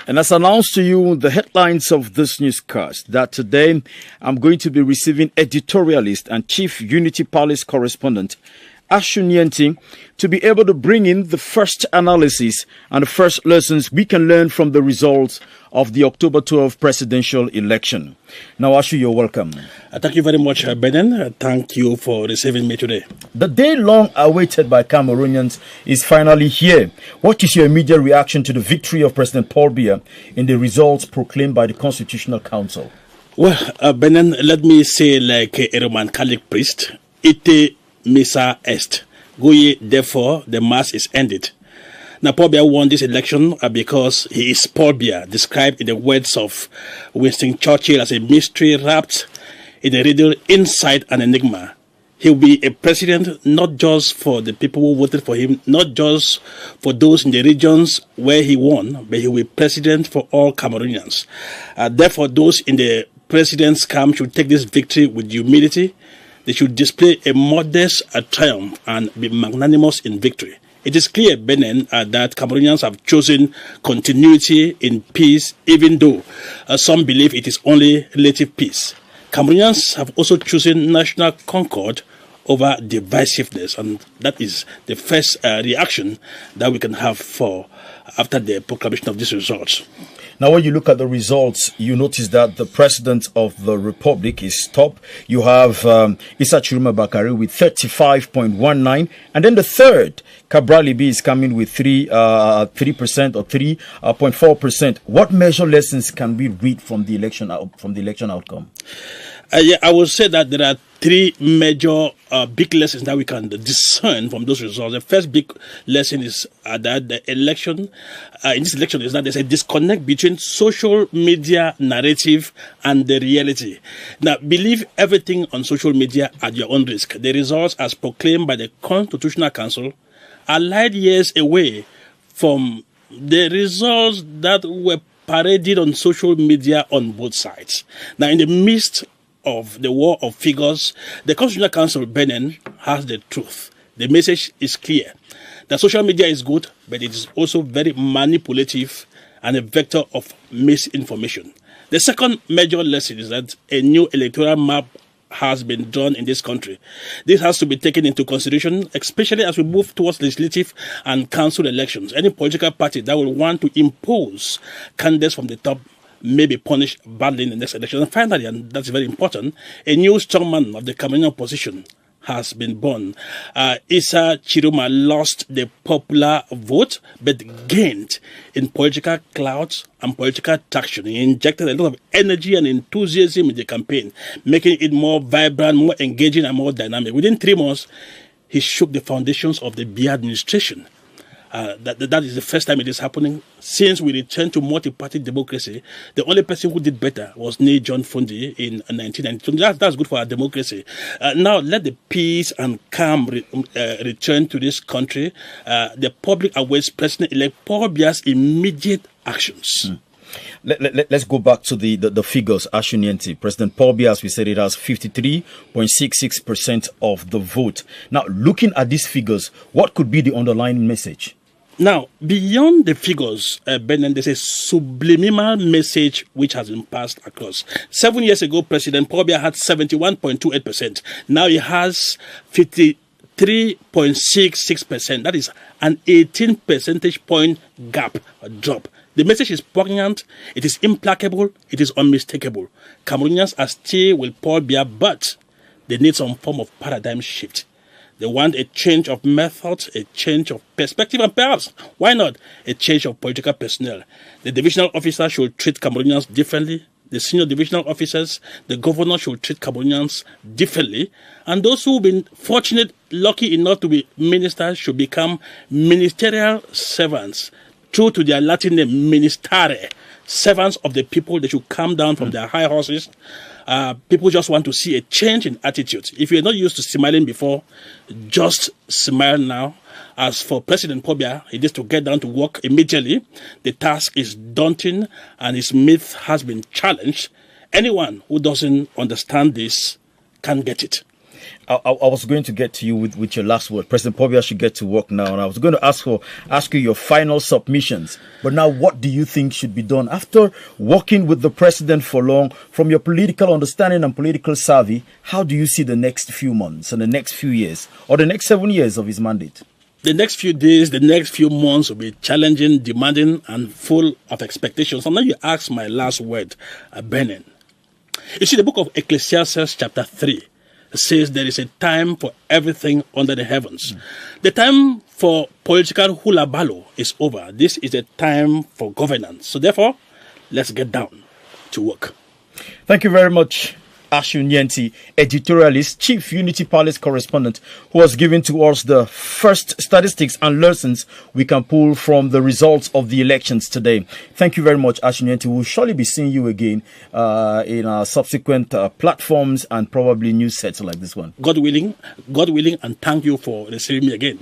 And as announced to you, the headlines of this newscast, that today I'm going to be receiving editorialist and chief Unity Palace correspondent Ashu NYENTY to be able to bring in the first analysis and the first lessons we can learn from the results of the October 12 presidential election. Now, Ashu, you're welcome. Thank you very much, Benen. Thank you for receiving me today. The day long awaited by Cameroonians is finally here. What is your immediate reaction to the victory of President Paul Biya in the results proclaimed by the Constitutional Council? Well, Benen, let me say like a Roman Catholic priest, ite missa est. Go ye, therefore, the mass is ended. Now, Paul Biya won this election because he is Paul Biya, described in the words of Winston Churchill as a mystery wrapped in a riddle inside an enigma. He will be a president not just for the people who voted for him, not just for those in the regions where he won, but he will be president for all Cameroonians. Therefore, those in the president's camp should take this victory with humility. They should display a modest triumph and be magnanimous in victory. It is clear, Benin, that Cameroonians have chosen continuity in peace, even though some believe it is only relative peace. Cameroonians have also chosen national concord over divisiveness, and that is the first reaction that we can have for after the proclamation of these results. Now, when you look at the results, you notice that the president of the republic is top. You have Issa Chiruma Bakari with 35.19, and then the third, Cabral Ibi, is coming with 3% or 3.4%. What major lessons can we read from the election outcome? I would say that there are three major big lessons that we can discern from those results. The first big lesson is that the election, in this election, is that there's a disconnect between social media narrative and the reality. Now, believe everything on social media at your own risk. The results, as proclaimed by the Constitutional Council, are light years away from the results that were paraded on social media on both sides. Now, in the midst of the war of figures, the Constitutional Council Benin has the truth. The message is clear. The social media is good, but it is also very manipulative and a vector of misinformation. The second major lesson is that a new electoral map has been drawn in this country. This has to be taken into consideration, especially as we move towards legislative and council elections. Any political party that will want to impose candidates from the top may be punished badly in the next election. And finally, and that's very important, a new strongman of the Cameroonian opposition has been born. Issa Chiruma lost the popular vote, but gained in political clout and political traction. He injected a lot of energy and enthusiasm in the campaign, making it more vibrant, more engaging, and more dynamic. Within 3 months, he shook the foundations of the Biya administration. That is the first time it is happening since we returned to multi-party democracy. The only person who did better was Ne John Fundi in 1992. That's good for our democracy. Now let the peace and calm return to this country. The public awaits President-elect Paul Biya's immediate actions. Let's go back to the figures, Ashu NYENTY. President Paul Biya, as we said, it has 53.66% of the vote. Now, looking at these figures, what could be the underlying message? Now, beyond the figures, Benin, there's a subliminal message which has been passed across. 7 years ago, President Paul Biya had 71.28%. Now he has 53.66%. That is an 18 percentage point gap, a drop. The message is poignant, it is implacable, it is unmistakable. Cameroonians are still with Paul Biya, but they need some form of paradigm shift. They want a change of methods, a change of perspective, and perhaps, why not, a change of political personnel. The divisional officers should treat Cameroonians differently. The senior divisional officers, the governor should treat Cameroonians differently. And those who have been fortunate, lucky enough to be ministers should become ministerial servants. True to their Latin name, ministare, servants of the people. They should come down from their high horses. People just want to see a change in attitude. If you're not used to smiling before, just smile now. As for President Paul Biya, he needs to get down to work immediately. The task is daunting and his myth has been challenged. Anyone who doesn't understand this can get it. I was going to get to you with your last word. President Pobia should get to work now, and I was going to ask you your final submissions. But now, what do you think should be done after working with the president for long? From your political understanding and political savvy, how do you see the next few months and the next few years, or the next 7 years of his mandate? The next few days, the next few months will be challenging, demanding, and full of expectations. And now you ask my last word, Benin. You see, the book of Ecclesiastes chapter 3 says there is a time for everything under the heavens. The time for political hula baloo is over. This is a time for governance. So therefore, let's get down to work. Thank you very much, Ashu NYENTY, editorialist, chief Unity Palace correspondent, who has given to us the first statistics and lessons we can pull from the results of the elections today. Thank you very much, Ashu NYENTY. We'll surely be seeing you again in our subsequent platforms and probably news sets like this one. God willing, and thank you for receiving me again.